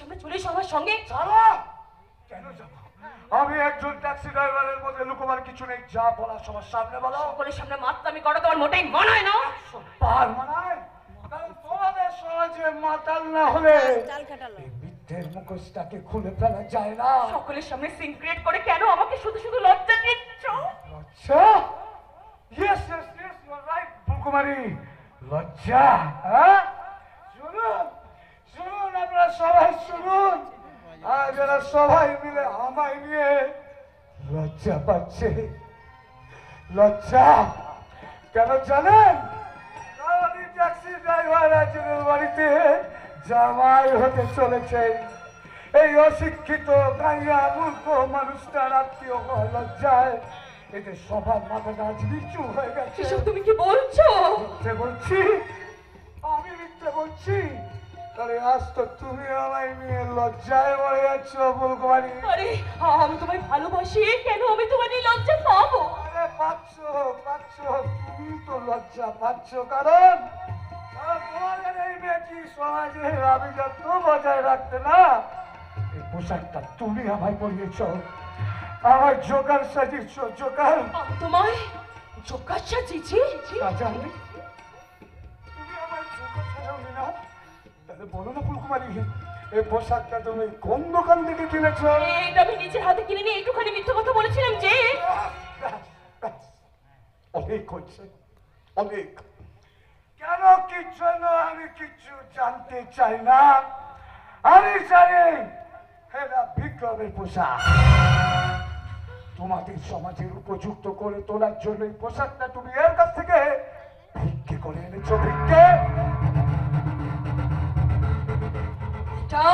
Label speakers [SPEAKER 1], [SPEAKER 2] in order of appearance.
[SPEAKER 1] সকলের সামনে চলে এসো আমার সঙ্গে।
[SPEAKER 2] চলো। কেন যাব? আমি একজন ট্যাক্সি ড্রাইভারের মধ্যে লুকোবার কিছু নেই। যা বলার সবার সামনে বলো।
[SPEAKER 1] সকলের সামনে মাতলামি করা তোমার মোটেই মানায় না।
[SPEAKER 2] পার মানায়? কারণ তোমাদের সমাজে মাতাল না হলে এই মিথ্যের মুখোশটাকে খুলে ফেলা যায় না।
[SPEAKER 1] সকলের সামনে সিন ক্রিয়েট করে কেন আমাকে শুধু শুধু লজ্জা দিচ্ছ?
[SPEAKER 2] লজ্জা? Yes yes yes, you are right Phulkumari. লজ্জা? হ্যাঁ, শুনুন শুনুন, আপনারা সবাই শুনুন। আর যারা সবাই মিলে আমায় নিয়ে লজ্জা পাচ্ছে। লজ্জা কেন জানেন? কারণ এই ট্যাক্সি ড্রাইভার একজনের বাড়িতে জামাই হতে চলেছে। এই অশিক্ষিত গাইয়া মূর্খ মানুষটার আত্মীয় হওয়ার লজ্জায় এদের সবার মাথাটা আজ নিচু হয়ে গেছে।
[SPEAKER 1] এসব তুমি কি বলছো?
[SPEAKER 2] মিথ্যে বলছি? আমি মিথ্যে বলছি? তাহলে আজ তো তুমি আমায় নিয়ে লজ্জায় মরে যাচ্ছ ফুলকুমারী।
[SPEAKER 1] আরে আমি তোমায় ভালোবাসি, কেন আমি তোমার এই লজ্জা পাবো?
[SPEAKER 2] আরে পাচ্ছ পাচ্ছ, তুমি তো লজ্জা পাচ্ছ কারণ তোমাদের এই মেয়েটি সমাজের আভিজাত্য বজায় রাখতে না এই পোশাকটা তুমি আমায় পরিয়েছ। আমার জোকার সাজিয়েছ, জোকার।
[SPEAKER 1] আমি তোমায় জোকার সাজিয়েছি?
[SPEAKER 2] জানি তুমি আমার জোকার সাজাওনি না? তাহলে বলো না ফুলকুমারী, এই পোশাকটা তুমি কোন দোকান থেকে কিনেছ?
[SPEAKER 1] এটা আমি নিজের হাতে কিনে নিয়ে একটুখানি মিথ্যে কথা বলেছিলাম যে।
[SPEAKER 2] অনেক হচ্ছে, অনেক। কেন কি জন্য আমি কিছু জানতে চাই না। আমি জানি এটা বিক্রমের পোশাক। তোমাদের সমাজের উপযুক্ত করে তোলার জন্য এই পোশাকটা তুমি এর কাছ থেকে ভিক্ষে করে এনেছো। ভিক্ষে?
[SPEAKER 1] এটা